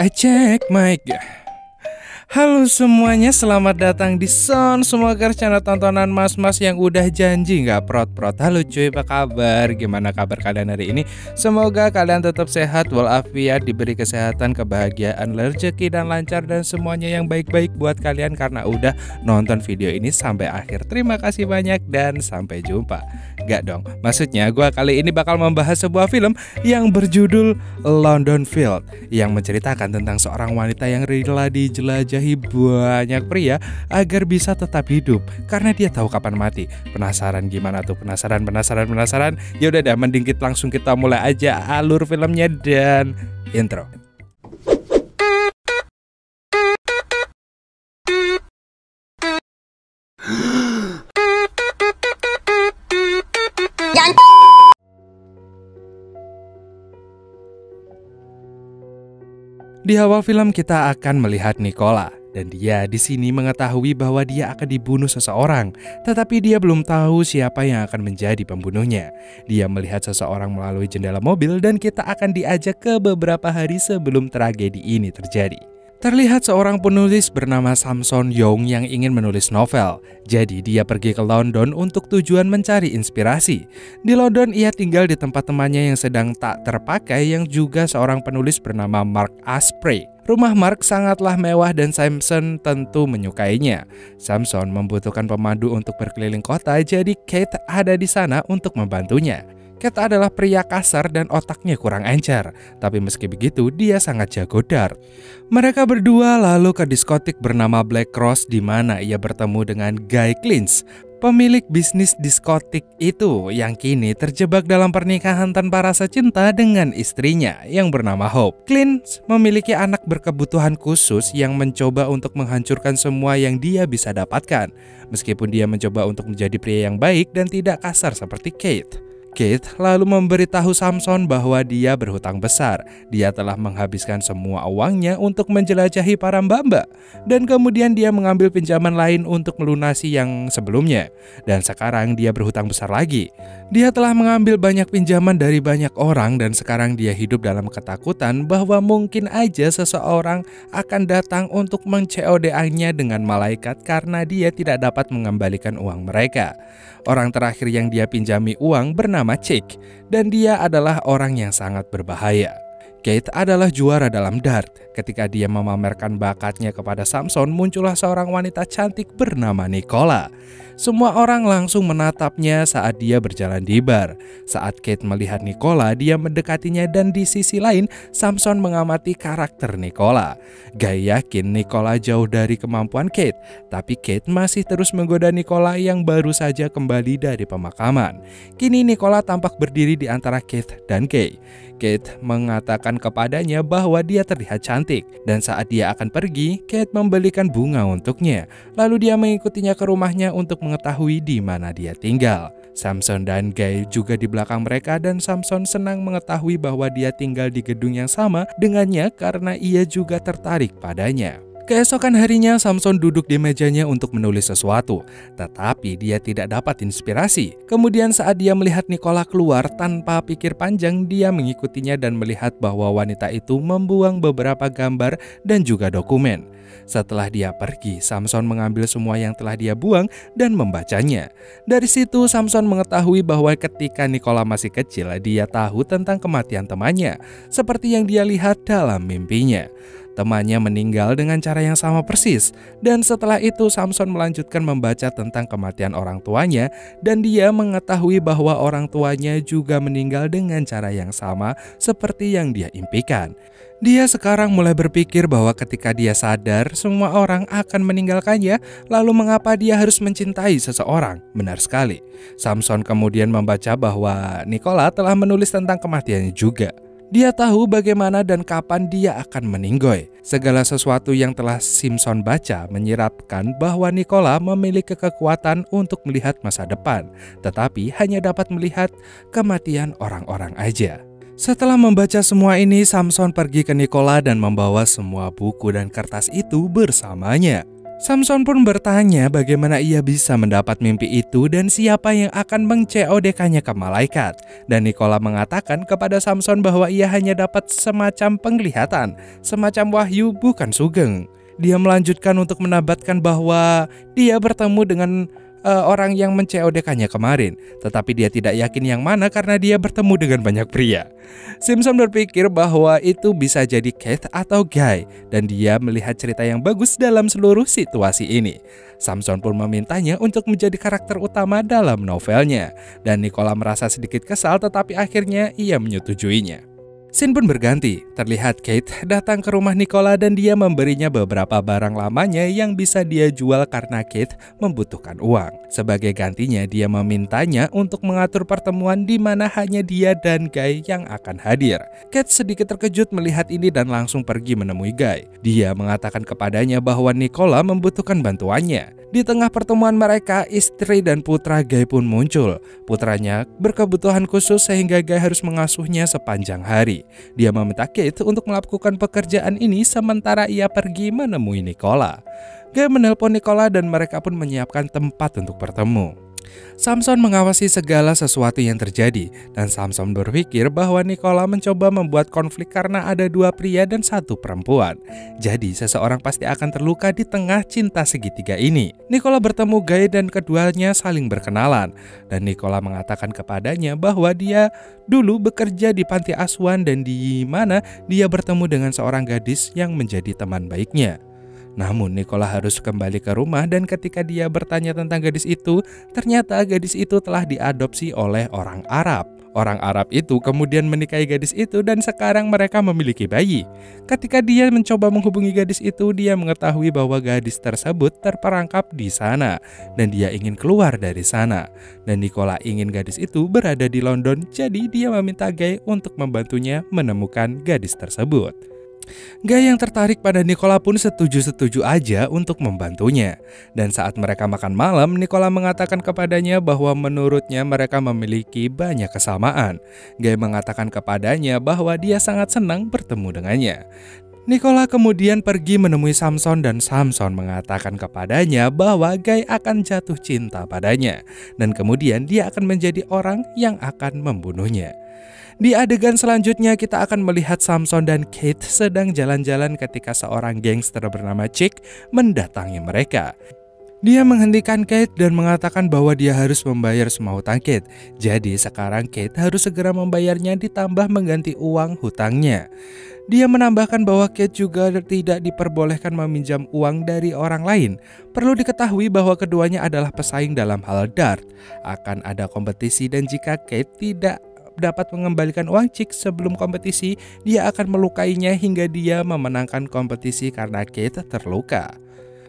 Cek mic. Halo semuanya, selamat datang di Son Semoga channel tontonan mas-mas yang udah janji nggak prot-prot. Halo cuy, apa kabar? Gimana kabar kalian hari ini? Semoga kalian tetap sehat walafiat, diberi kesehatan, kebahagiaan, rezeki dan lancar, dan semuanya yang baik-baik buat kalian karena udah nonton video ini sampai akhir. Terima kasih banyak dan sampai jumpa. Gak dong, maksudnya gue kali ini bakal membahas sebuah film yang berjudul London Field, yang menceritakan tentang seorang wanita yang rela dijelajahi banyak pria agar bisa tetap hidup karena dia tahu kapan mati. Penasaran gimana tuh? Penasaran? Ya udah deh, mending langsung kita mulai aja alur filmnya dan intro. Di awal film kita akan melihat Nicola, dan dia di sini mengetahui bahwa dia akan dibunuh seseorang, tetapi dia belum tahu siapa yang akan menjadi pembunuhnya. Dia melihat seseorang melalui jendela mobil dan kita akan diajak ke beberapa hari sebelum tragedi ini terjadi. Terlihat seorang penulis bernama Samson Young yang ingin menulis novel. Jadi dia pergi ke London untuk tujuan mencari inspirasi. Di London ia tinggal di tempat temannya yang sedang tak terpakai yang juga seorang penulis bernama Mark Asprey. Rumah Mark sangatlah mewah dan Samson tentu menyukainya. Samson membutuhkan pemandu untuk berkeliling kota, jadi Kate ada di sana untuk membantunya. Kate adalah pria kasar dan otaknya kurang encer, tapi meski begitu dia sangat jago dart. Mereka berdua lalu ke diskotik bernama Black Cross di mana ia bertemu dengan Guy Clintz, pemilik bisnis diskotik itu yang kini terjebak dalam pernikahan tanpa rasa cinta dengan istrinya yang bernama Hope. Clintz memiliki anak berkebutuhan khusus yang mencoba untuk menghancurkan semua yang dia bisa dapatkan, meskipun dia mencoba untuk menjadi pria yang baik dan tidak kasar seperti Kate. Kate lalu memberitahu Samson bahwa dia berhutang besar. Dia telah menghabiskan semua uangnya untuk menjelajahi para mbak-mbak, dan kemudian dia mengambil pinjaman lain untuk melunasi yang sebelumnya. Dan sekarang dia berhutang besar lagi. Dia telah mengambil banyak pinjaman dari banyak orang dan sekarang dia hidup dalam ketakutan bahwa mungkin aja seseorang akan datang untuk men-COD-nya dengan malaikat karena dia tidak dapat mengembalikan uang mereka. Orang terakhir yang dia pinjami uang bernama Chick, dan dia adalah orang yang sangat berbahaya. Kate adalah juara dalam dart. Ketika dia memamerkan bakatnya kepada Samson, muncullah seorang wanita cantik bernama Nicola. Semua orang langsung menatapnya saat dia berjalan di bar. Saat Kate melihat Nicola, dia mendekatinya dan di sisi lain, Samson mengamati karakter Nicola. Guy yakin Nicola jauh dari kemampuan Kate, tapi Kate masih terus menggoda Nicola yang baru saja kembali dari pemakaman. Kini Nicola tampak berdiri di antara Kate dan Guy. Kate mengatakan kepadanya bahwa dia terlihat cantik, dan saat dia akan pergi, Kate membelikan bunga untuknya. Lalu dia mengikutinya ke rumahnya untuk mengetahui di mana dia tinggal. Samson dan Guy juga di belakang mereka, dan Samson senang mengetahui bahwa dia tinggal di gedung yang sama dengannya karena ia juga tertarik padanya. Keesokan harinya, Samson duduk di mejanya untuk menulis sesuatu, tetapi dia tidak dapat inspirasi. Kemudian saat dia melihat Nicola keluar tanpa pikir panjang, dia mengikutinya dan melihat bahwa wanita itu membuang beberapa gambar dan juga dokumen. Setelah dia pergi, Samson mengambil semua yang telah dia buang dan membacanya. Dari situ, Samson mengetahui bahwa ketika Nicola masih kecil, dia tahu tentang kematian temannya, seperti yang dia lihat dalam mimpinya. Temannya meninggal dengan cara yang sama persis, dan setelah itu Samson melanjutkan membaca tentang kematian orang tuanya, dan dia mengetahui bahwa orang tuanya juga meninggal dengan cara yang sama seperti yang dia impikan. Dia sekarang mulai berpikir bahwa ketika dia sadar, semua orang akan meninggalkannya, lalu mengapa dia harus mencintai seseorang? Benar sekali. Samson kemudian membaca bahwa Nicola telah menulis tentang kematiannya juga. Dia tahu bagaimana dan kapan dia akan meninggoy. Segala sesuatu yang telah Samson baca menyirapkan bahwa Nicola memiliki kekuatan untuk melihat masa depan, tetapi hanya dapat melihat kematian orang-orang aja. Setelah membaca semua ini, Samson pergi ke Nicola dan membawa semua buku dan kertas itu bersamanya. Samson pun bertanya bagaimana ia bisa mendapat mimpi itu dan siapa yang akan meng-COD-kannya ke malaikat. Dan Nikola mengatakan kepada Samson bahwa ia hanya dapat semacam penglihatan, semacam wahyu bukan sugeng. Dia melanjutkan untuk menabatkan bahwa dia bertemu dengan orang yang men-COD-kannya kemarin, tetapi dia tidak yakin yang mana karena dia bertemu dengan banyak pria. Simpson berpikir bahwa itu bisa jadi Kate atau Guy, dan dia melihat cerita yang bagus dalam seluruh situasi ini. Samson pun memintanya untuk menjadi karakter utama dalam novelnya, dan Nikola merasa sedikit kesal tetapi akhirnya ia menyetujuinya. Scene pun berganti, terlihat Kate datang ke rumah Nikola dan dia memberinya beberapa barang lamanya yang bisa dia jual karena Kate membutuhkan uang. Sebagai gantinya dia memintanya untuk mengatur pertemuan di mana hanya dia dan Guy yang akan hadir. Kate sedikit terkejut melihat ini dan langsung pergi menemui Guy. Dia mengatakan kepadanya bahwa Nikola membutuhkan bantuannya. Di tengah pertemuan mereka, istri dan putra Guy pun muncul. Putranya berkebutuhan khusus sehingga Guy harus mengasuhnya sepanjang hari. Dia meminta Kate untuk melakukan pekerjaan ini sementara ia pergi menemui Nikola. Guy menelpon Nikola dan mereka pun menyiapkan tempat untuk bertemu. Samson mengawasi segala sesuatu yang terjadi dan Samson berpikir bahwa Nikola mencoba membuat konflik karena ada dua pria dan satu perempuan. Jadi seseorang pasti akan terluka di tengah cinta segitiga ini. Nikola bertemu Guy dan keduanya saling berkenalan dan Nikola mengatakan kepadanya bahwa dia dulu bekerja di panti asuhan dan di mana dia bertemu dengan seorang gadis yang menjadi teman baiknya. Namun Nikola harus kembali ke rumah dan ketika dia bertanya tentang gadis itu, ternyata gadis itu telah diadopsi oleh orang Arab. Orang Arab itu kemudian menikahi gadis itu dan sekarang mereka memiliki bayi. Ketika dia mencoba menghubungi gadis itu, dia mengetahui bahwa gadis tersebut terperangkap di sana dan dia ingin keluar dari sana. Dan Nikola ingin gadis itu berada di London, jadi dia meminta Guy untuk membantunya menemukan gadis tersebut. Guy yang tertarik pada Nikola pun setuju-setuju aja untuk membantunya. Dan saat mereka makan malam, Nikola mengatakan kepadanya bahwa menurutnya mereka memiliki banyak kesamaan. Guy mengatakan kepadanya bahwa dia sangat senang bertemu dengannya. Nikola kemudian pergi menemui Samson dan Samson mengatakan kepadanya bahwa Guy akan jatuh cinta padanya. Dan kemudian dia akan menjadi orang yang akan membunuhnya. Di adegan selanjutnya kita akan melihat Samson dan Kate sedang jalan-jalan ketika seorang gangster bernama Chick mendatangi mereka. Dia menghentikan Kate dan mengatakan bahwa dia harus membayar semua hutang Kate. Jadi sekarang Kate harus segera membayarnya ditambah mengganti uang hutangnya. Dia menambahkan bahwa Kate juga tidak diperbolehkan meminjam uang dari orang lain. Perlu diketahui bahwa keduanya adalah pesaing dalam hal dart. Akan ada kompetisi dan jika Kate tidak dapat mengembalikan uang Chick sebelum kompetisi, dia akan melukainya hingga dia memenangkan kompetisi karena Kate terluka.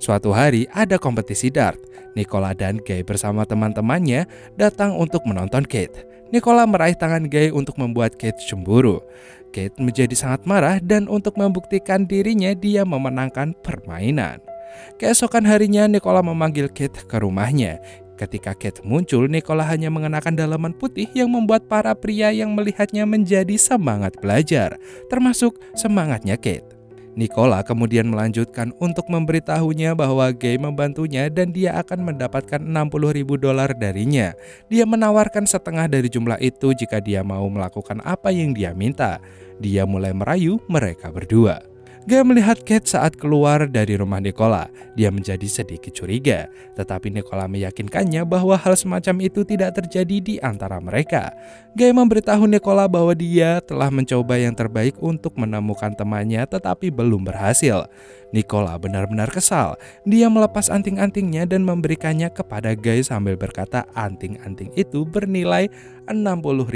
Suatu hari ada kompetisi dart. Nikola dan Guy bersama teman-temannya datang untuk menonton Kate. Nikola meraih tangan Guy untuk membuat Kate cemburu. Kate menjadi sangat marah dan untuk membuktikan dirinya dia memenangkan permainan. Keesokan harinya Nikola memanggil Kate ke rumahnya. Ketika Kate muncul, Nikola hanya mengenakan dalaman putih yang membuat para pria yang melihatnya menjadi semangat belajar, termasuk semangatnya Kate. Nikola kemudian melanjutkan untuk memberitahunya bahwa Guy membantunya dan dia akan mendapatkan $60.000 darinya. Dia menawarkan setengah dari jumlah itu jika dia mau melakukan apa yang dia minta. Dia mulai merayu mereka berdua. Guy melihat Kate saat keluar dari rumah Nikola. Dia menjadi sedikit curiga, tetapi Nikola meyakinkannya bahwa hal semacam itu tidak terjadi di antara mereka. Guy memberitahu Nikola bahwa dia telah mencoba yang terbaik untuk menemukan temannya tetapi belum berhasil. Nikola benar-benar kesal. Dia melepas anting-antingnya dan memberikannya kepada Guy sambil berkata anting-anting itu bernilai $60.000.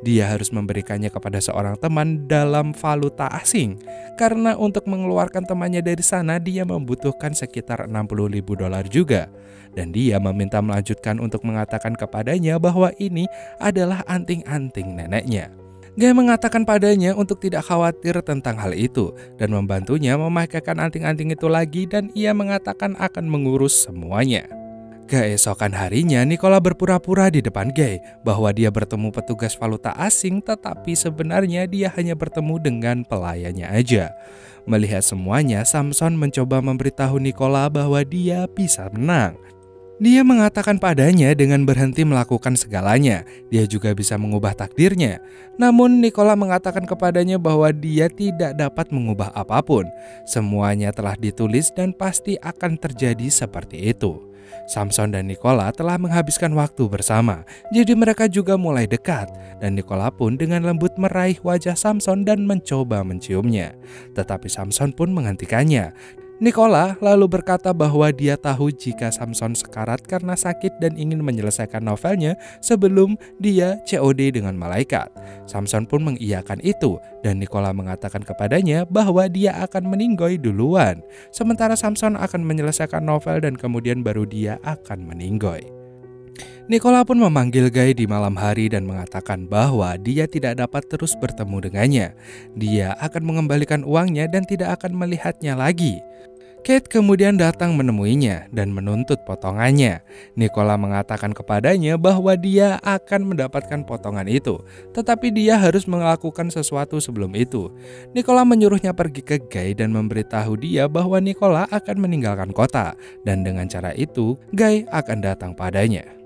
Dia harus memberikannya kepada seorang teman dalam valuta asing. Karena untuk mengeluarkan temannya dari sana dia membutuhkan sekitar $60.000 juga. Dan dia meminta melanjutkan untuk mengatakan kepadanya bahwa ini adalah anting-anting neneknya. Guy mengatakan padanya untuk tidak khawatir tentang hal itu dan membantunya memakaikan anting-anting itu lagi dan ia mengatakan akan mengurus semuanya. Keesokan harinya, Nicola berpura-pura di depan Guy bahwa dia bertemu petugas valuta asing, tetapi sebenarnya dia hanya bertemu dengan pelayannya aja. Melihat semuanya, Samson mencoba memberitahu Nicola bahwa dia bisa menang. Dia mengatakan padanya dengan berhenti melakukan segalanya, dia juga bisa mengubah takdirnya. Namun Nicola mengatakan kepadanya bahwa dia tidak dapat mengubah apapun. Semuanya telah ditulis dan pasti akan terjadi seperti itu. Samson dan Nicola telah menghabiskan waktu bersama, jadi mereka juga mulai dekat. Dan Nicola pun dengan lembut meraih wajah Samson dan mencoba menciumnya. Tetapi Samson pun menghentikannya. Nicola lalu berkata bahwa dia tahu jika Samson sekarat karena sakit dan ingin menyelesaikan novelnya sebelum dia COD dengan malaikat. Samson pun mengiyakan itu dan Nicola mengatakan kepadanya bahwa dia akan meninggoy duluan. Sementara Samson akan menyelesaikan novel dan kemudian baru dia akan meninggoy. Nicola pun memanggil Guy di malam hari dan mengatakan bahwa dia tidak dapat terus bertemu dengannya. Dia akan mengembalikan uangnya dan tidak akan melihatnya lagi. Kate kemudian datang menemuinya dan menuntut potongannya. Nicola mengatakan kepadanya bahwa dia akan mendapatkan potongan itu, tetapi dia harus melakukan sesuatu sebelum itu. Nicola menyuruhnya pergi ke Guy dan memberitahu dia bahwa Nicola akan meninggalkan kota, dan dengan cara itu Guy akan datang padanya.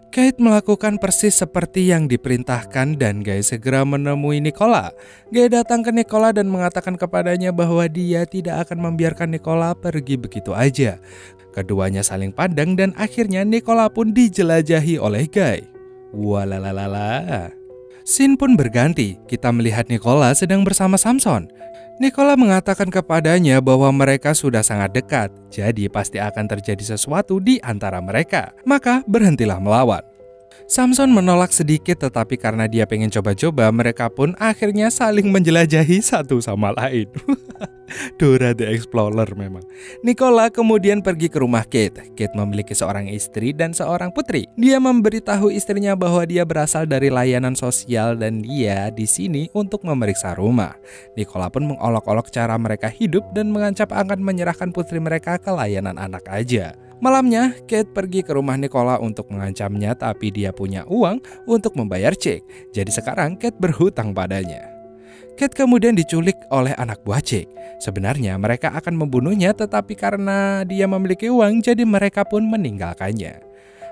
Kate melakukan persis seperti yang diperintahkan dan Guy segera menemui Nicola. Guy datang ke Nicola dan mengatakan kepadanya bahwa dia tidak akan membiarkan Nicola pergi begitu aja. Keduanya saling pandang dan akhirnya Nicola pun dijelajahi oleh Guy. Walalalala. Scene pun berganti, kita melihat Nicola sedang bersama Samson. Nicola mengatakan kepadanya bahwa mereka sudah sangat dekat, jadi pasti akan terjadi sesuatu di antara mereka. Maka berhentilah melawan. Samson menolak sedikit, tetapi karena dia pengen coba-coba, mereka pun akhirnya saling menjelajahi satu sama lain. Dora the Explorer memang. Nicola kemudian pergi ke rumah Kate. Kate memiliki seorang istri dan seorang putri. Dia memberitahu istrinya bahwa dia berasal dari layanan sosial dan dia di sini untuk memeriksa rumah. Nicola pun mengolok-olok cara mereka hidup dan mengancam akan menyerahkan putri mereka ke layanan anak aja. Malamnya, Kate pergi ke rumah Nicola untuk mengancamnya, tapi dia punya uang untuk membayar cek. Jadi sekarang Kate berhutang padanya. Kate kemudian diculik oleh anak buah Jake. Sebenarnya mereka akan membunuhnya, tetapi karena dia memiliki uang, jadi mereka pun meninggalkannya.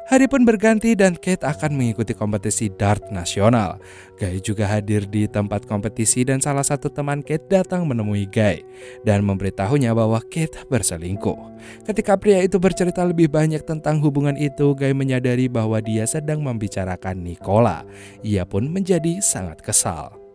Hari pun berganti dan Kate akan mengikuti kompetisi dart nasional. Guy juga hadir di tempat kompetisi dan salah satu teman Kate datang menemui Guy dan memberitahunya bahwa Kate berselingkuh. Ketika pria itu bercerita lebih banyak tentang hubungan itu, Guy menyadari bahwa dia sedang membicarakan Nicola. Ia pun menjadi sangat kesal.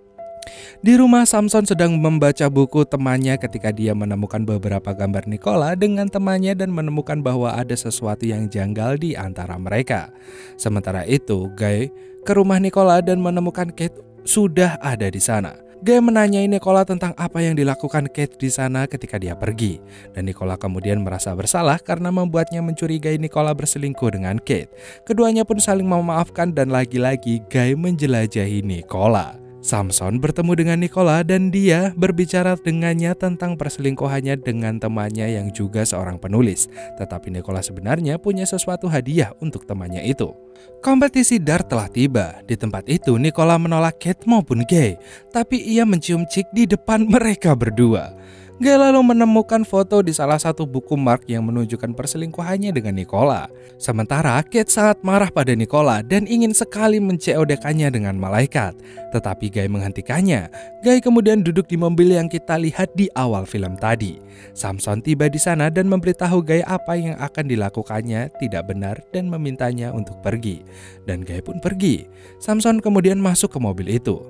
Di rumah, Samson sedang membaca buku temannya ketika dia menemukan beberapa gambar Nicola dengan temannya dan menemukan bahwa ada sesuatu yang janggal di antara mereka. Sementara itu, Guy ke rumah Nicola dan menemukan Kate sudah ada di sana. Guy menanyai Nicola tentang apa yang dilakukan Kate di sana ketika dia pergi. Dan Nicola kemudian merasa bersalah karena membuatnya mencurigai Nicola berselingkuh dengan Kate. Keduanya pun saling memaafkan dan lagi-lagi Guy menjelajahi Nicola. Samson bertemu dengan Nicola dan dia berbicara dengannya tentang perselingkuhannya dengan temannya yang juga seorang penulis. Tetapi Nicola sebenarnya punya sesuatu hadiah untuk temannya itu. Kompetisi dart telah tiba. Di tempat itu Nicola menolak Kate maupun Guy, tapi ia mencium Chick di depan mereka berdua. Guy lalu menemukan foto di salah satu buku Mark yang menunjukkan perselingkuhannya dengan Nicola. Sementara Kate sangat marah pada Nicola dan ingin sekali men-COD-kannya dengan malaikat. Tetapi Guy menghentikannya. Guy kemudian duduk di mobil yang kita lihat di awal film tadi. Samson tiba di sana dan memberitahu Guy apa yang akan dilakukannya tidak benar dan memintanya untuk pergi. Dan Guy pun pergi. Samson kemudian masuk ke mobil itu.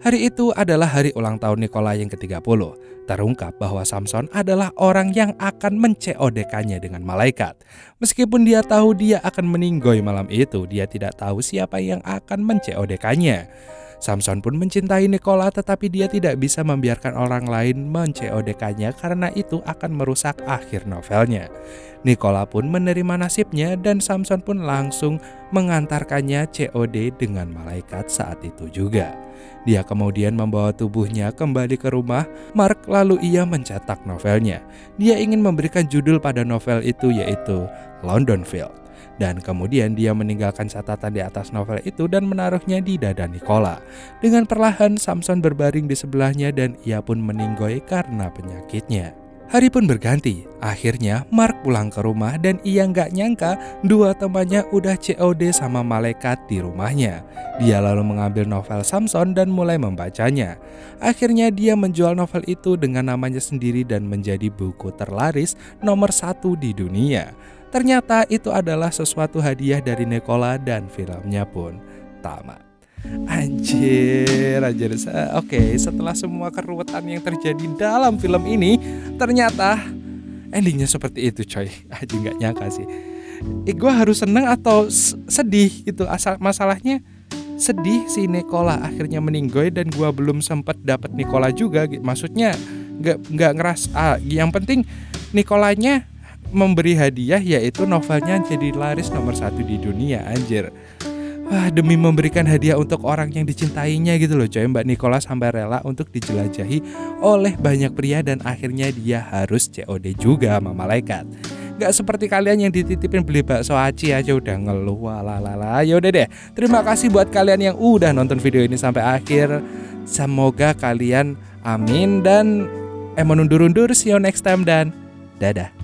Hari itu adalah hari ulang tahun Nicola yang ke-30. Terungkap bahwa Samson adalah orang yang akan men-COD-kannya dengan malaikat. Meskipun dia tahu dia akan meninggoy malam itu, dia tidak tahu siapa yang akan men-COD-kannya. Samson pun mencintai Nicola, tetapi dia tidak bisa membiarkan orang lain men-COD-kannya karena itu akan merusak akhir novelnya. Nicola pun menerima nasibnya dan Samson pun langsung mengantarkannya COD dengan malaikat saat itu juga. Dia kemudian membawa tubuhnya kembali ke rumah Mark, lalu ia mencetak novelnya. Dia ingin memberikan judul pada novel itu yaitu Londonfield. Dan kemudian dia meninggalkan catatan di atas novel itu dan menaruhnya di dada Nicola. Dengan perlahan Samson berbaring di sebelahnya dan ia pun meninggoy karena penyakitnya. Hari pun berganti. Akhirnya Mark pulang ke rumah dan ia nggak nyangka dua temannya udah COD sama malaikat di rumahnya. Dia lalu mengambil novel Samson dan mulai membacanya. Akhirnya dia menjual novel itu dengan namanya sendiri dan menjadi buku terlaris nomor 1 di dunia. Ternyata itu adalah sesuatu hadiah dari Nicola dan filmnya pun tamat. Anjir. Oke, setelah semua keruwetan yang terjadi dalam film ini, ternyata endingnya seperti itu coy. Aja nggak nyangka sih. Gue harus seneng atau sedih gitu. Masalahnya sedih si Nicola akhirnya meninggoy dan gue belum sempat dapat Nicola juga. Maksudnya nggak ngeras. Yang penting Nicolanya memberi hadiah, yaitu novelnya jadi laris nomor 1 di dunia. Anjir. Wah, demi memberikan hadiah untuk orang yang dicintainya gitu loh coy, Mbak Nicola sampai rela untuk dijelajahi oleh banyak pria dan akhirnya dia harus COD juga sama malaikat. Gak seperti kalian yang dititipin beli bakso aci aja udah ngeluh, walalala. Yaudah deh, terima kasih buat kalian yang udah nonton video ini sampai akhir. Semoga kalian amin dan menundur-undur, see you next time dan dadah.